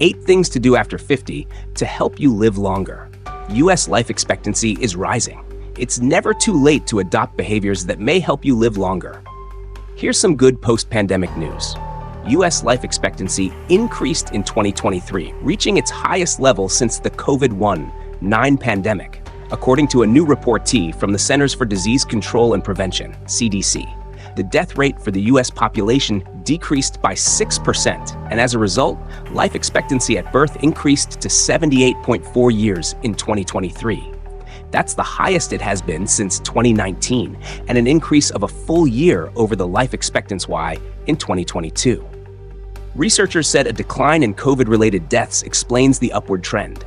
8 things to do after 50 to help you live longer. U.S. life expectancy is rising. It's never too late to adopt behaviors that may help you live longer. Here's some good post-pandemic news. U.S. life expectancy increased in 2023, reaching its highest level since the COVID-19 pandemic, according to a new report from the Centers for Disease Control and Prevention, CDC. The death rate for the U.S. population decreased by 6%, and as a result, life expectancy at birth increased to 78.4 years in 2023. That's the highest it has been since 2019, and an increase of a full year over the life expectancy in 2022. Researchers said a decline in COVID-related deaths explains the upward trend.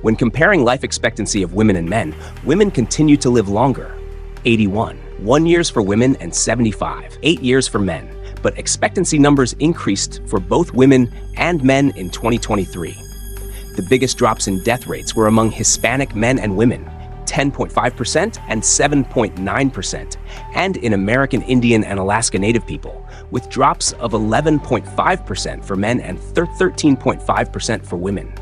When comparing life expectancy of women and men, women continue to live longer, 1 years for women and 8 years for men, but expectancy numbers increased for both women and men in 2023. The biggest drops in death rates were among Hispanic men and women, 10.5% and 7.9%, and in American Indian and Alaska Native people, with drops of 11.5% for men and 13.5% for women.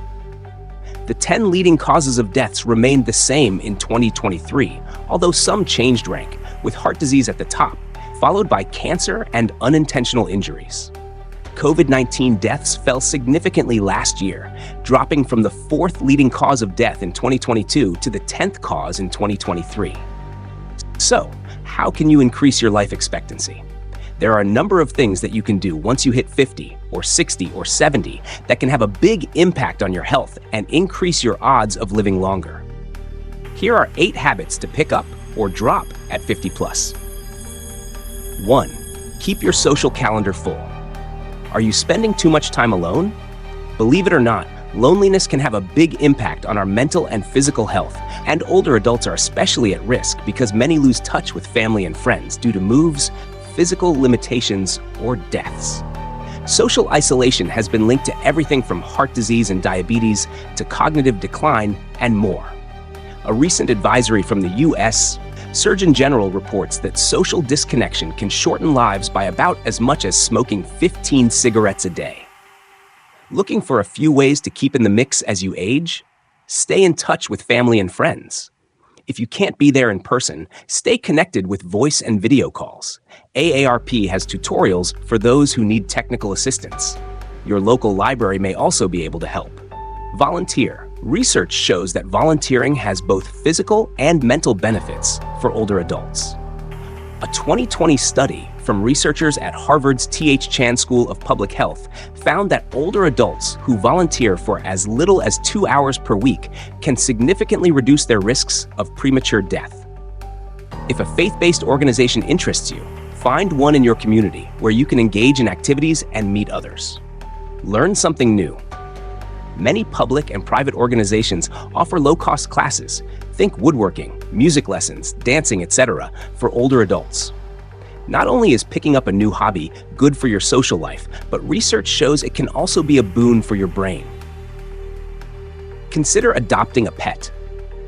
The 10 leading causes of deaths remained the same in 2023, although some changed rank, with heart disease at the top, followed by cancer and unintentional injuries. COVID-19 deaths fell significantly last year, dropping from the 4th leading cause of death in 2022 to the 10th cause in 2023. So, how can you increase your life expectancy? There are a number of things that you can do once you hit 50 or 60 or 70 that can have a big impact on your health and increase your odds of living longer. Here are 8 habits to pick up or drop at 50 plus. 1. Keep your social calendar full. Are you spending too much time alone? Believe it or not, loneliness can have a big impact on our mental and physical health, and older adults are especially at risk because many lose touch with family and friends due to moves, physical limitations, or deaths. Social isolation has been linked to everything from heart disease and diabetes to cognitive decline and more. A recent advisory from the U.S. Surgeon General reports that social disconnection can shorten lives by about as much as smoking 15 cigarettes a day. Looking for a few ways to keep in the mix as you age? Stay in touch with family and friends. If you can't be there in person, stay connected with voice and video calls. AARP has tutorials for those who need technical assistance. Your local library may also be able to help. Volunteer. Research shows that volunteering has both physical and mental benefits for older adults. A 2020 study from researchers at Harvard's T.H. Chan School of Public Health found that older adults who volunteer for as little as 2 hours per week can significantly reduce their risks of premature death. If a faith-based organization interests you, find one in your community where you can engage in activities and meet others. Learn something new. Many public and private organizations offer low-cost classes, think woodworking, music lessons, dancing, etc., for older adults. Not only is picking up a new hobby good for your social life, but research shows it can also be a boon for your brain. Consider adopting a pet.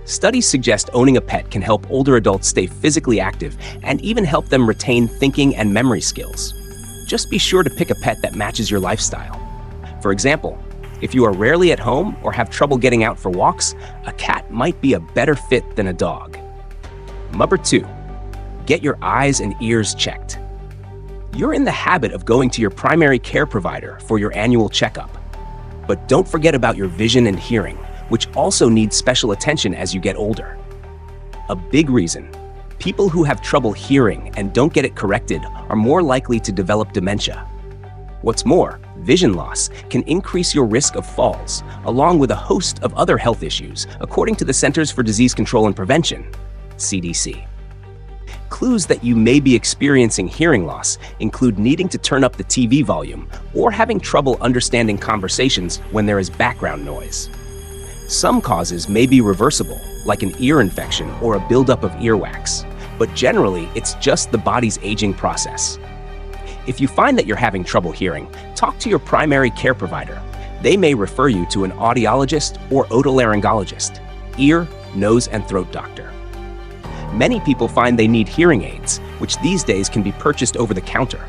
Studies suggest owning a pet can help older adults stay physically active and even help them retain thinking and memory skills. Just be sure to pick a pet that matches your lifestyle. For example, if you are rarely at home or have trouble getting out for walks, a cat might be a better fit than a dog. Number 2, get your eyes and ears checked. You're in the habit of going to your primary care provider for your annual checkup. But don't forget about your vision and hearing, which also need special attention as you get older. A big reason: people who have trouble hearing and don't get it corrected are more likely to develop dementia. What's more, vision loss can increase your risk of falls, along with a host of other health issues, according to the Centers for Disease Control and Prevention, CDC. Clues that you may be experiencing hearing loss include needing to turn up the TV volume or having trouble understanding conversations when there is background noise. Some causes may be reversible, like an ear infection or a buildup of earwax, but generally it's just the body's aging process. If you find that you're having trouble hearing, talk to your primary care provider. They may refer you to an audiologist or otolaryngologist, ear, nose, and throat doctor. Many people find they need hearing aids, which these days can be purchased over the counter.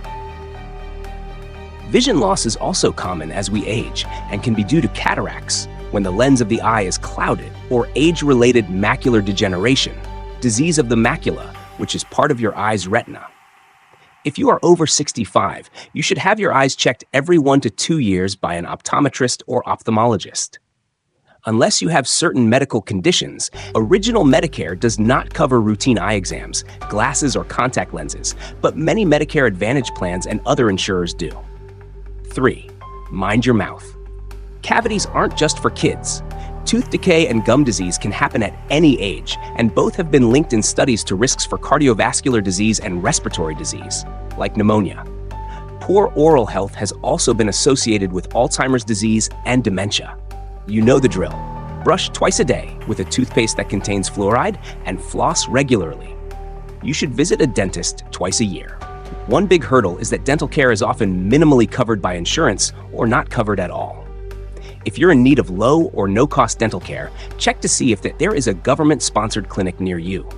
Vision loss is also common as we age and can be due to cataracts, when the lens of the eye is clouded, or age-related macular degeneration, disease of the macula, which is part of your eye's retina. If you are over 65, you should have your eyes checked every 1 to 2 years by an optometrist or ophthalmologist. Unless you have certain medical conditions, Original Medicare does not cover routine eye exams, glasses, or contact lenses, but many Medicare Advantage plans and other insurers do. 3. Mind your mouth. Cavities aren't just for kids. Tooth decay and gum disease can happen at any age, and both have been linked in studies to risks for cardiovascular disease and respiratory disease, like pneumonia. Poor oral health has also been associated with Alzheimer's disease and dementia. You know the drill. Brush twice a day with a toothpaste that contains fluoride and floss regularly. You should visit a dentist twice a year. One big hurdle is that dental care is often minimally covered by insurance or not covered at all. If you're in need of low or no-cost dental care, check to see if there is a government-sponsored clinic near you.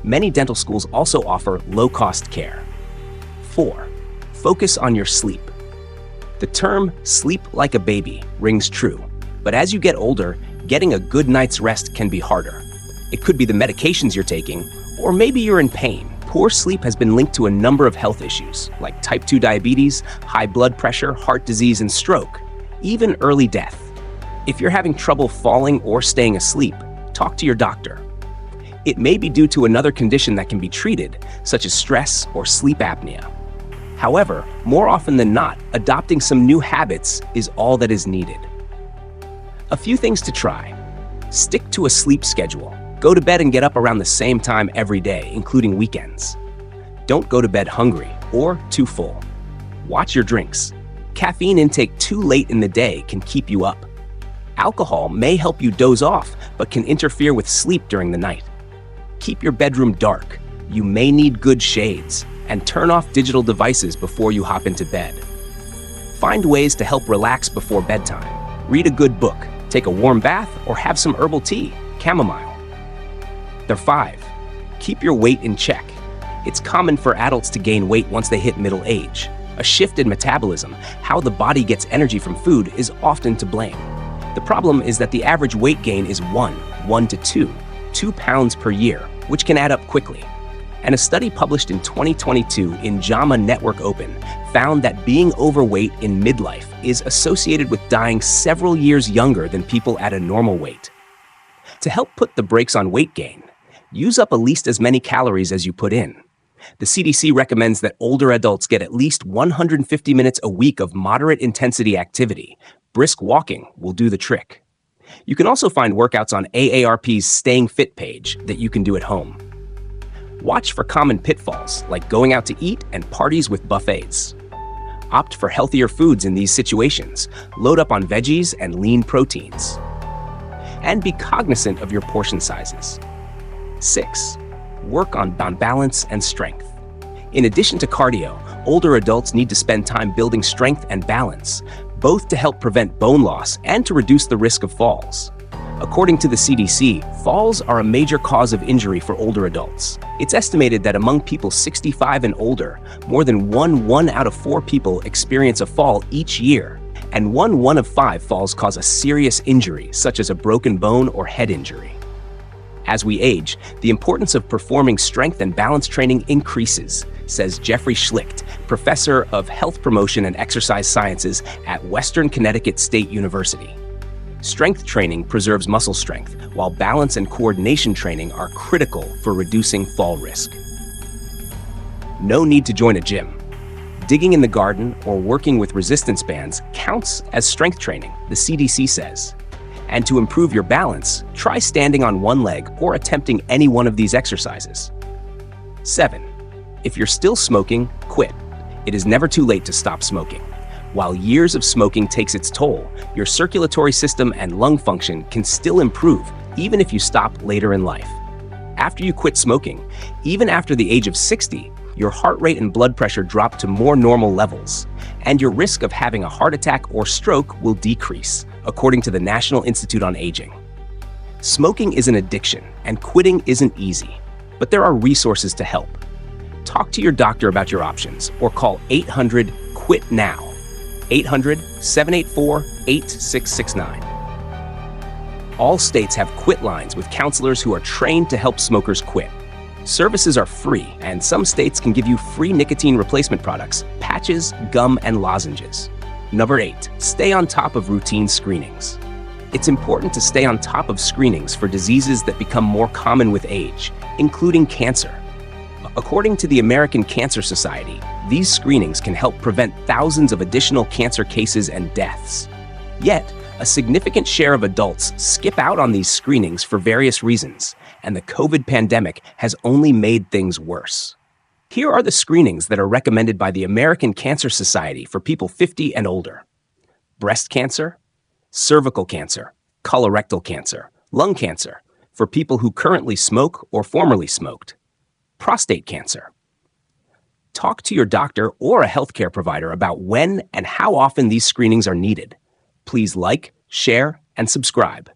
Many dental schools also offer low-cost care. 4. Focus on your sleep. The term "sleep like a baby" rings true, but as you get older, getting a good night's rest can be harder. It could be the medications you're taking, or maybe you're in pain. Poor sleep has been linked to a number of health issues, like type 2 diabetes, high blood pressure, heart disease, and stroke, even early death. If you're having trouble falling or staying asleep, talk to your doctor. It may be due to another condition that can be treated, such as stress or sleep apnea. However, more often than not, adopting some new habits is all that is needed. A few things to try. Stick to a sleep schedule. Go to bed and get up around the same time every day, including weekends. Don't go to bed hungry or too full. Watch your drinks. Caffeine intake too late in the day can keep you up. Alcohol may help you doze off, but can interfere with sleep during the night. Keep your bedroom dark. You may need good shades, and turn off digital devices before you hop into bed. Find ways to help relax before bedtime. Read a good book, take a warm bath, or have some herbal tea, chamomile. 5. Keep your weight in check. It's common for adults to gain weight once they hit middle age. A shift in metabolism, how the body gets energy from food, is often to blame. The problem is that the average weight gain is 1 to 2 pounds per year, which can add up quickly. And a study published in 2022 in JAMA Network Open found that being overweight in midlife is associated with dying several years younger than people at a normal weight. To help put the brakes on weight gain, use up at least as many calories as you put in. The CDC recommends that older adults get at least 150 minutes a week of moderate intensity activity. Brisk walking will do the trick. You can also find workouts on AARP's Staying Fit page that you can do at home. Watch for common pitfalls like going out to eat and parties with buffets. Opt for healthier foods in these situations. Load up on veggies and lean proteins. And be cognizant of your portion sizes. 6. Work on balance and strength. In addition to cardio, older adults need to spend time building strength and balance, both to help prevent bone loss and to reduce the risk of falls. According to the CDC, falls are a major cause of injury for older adults. It's estimated that among people 65 and older, more than 1 out of 4 people experience a fall each year, and 1 of 5 falls cause a serious injury, such as a broken bone or head injury. As we age, the importance of performing strength and balance training increases, says Jeffrey Schlicht, professor of health promotion and exercise sciences at Western Connecticut State University. Strength training preserves muscle strength, while balance and coordination training are critical for reducing fall risk. No need to join a gym. Digging in the garden or working with resistance bands counts as strength training, the CDC says. And to improve your balance, try standing on one leg or attempting any one of these exercises. 7. If you're still smoking, quit. It is never too late to stop smoking. While years of smoking takes its toll, your circulatory system and lung function can still improve even if you stop later in life. After you quit smoking, even after the age of 60, your heart rate and blood pressure drop to more normal levels, and your risk of having a heart attack or stroke will decrease, according to the National Institute on Aging. Smoking is an addiction, and quitting isn't easy, but there are resources to help. Talk to your doctor about your options, or call 800-QUIT-NOW. 800-784-8669. All states have quit lines with counselors who are trained to help smokers quit. Services are free, and some states can give you free nicotine replacement products, patches, gum, and lozenges. Number 8, stay on top of routine screenings. It's important to stay on top of screenings for diseases that become more common with age, including cancer. According to the American Cancer Society, these screenings can help prevent thousands of additional cancer cases and deaths. Yet, a significant share of adults skip out on these screenings for various reasons, and the COVID pandemic has only made things worse. Here are the screenings that are recommended by the American Cancer Society for people 50 and older: breast cancer, cervical cancer, colorectal cancer, lung cancer for people who currently smoke or formerly smoked, prostate cancer. Talk to your doctor or a healthcare provider about when and how often these screenings are needed. Please like, share, and subscribe.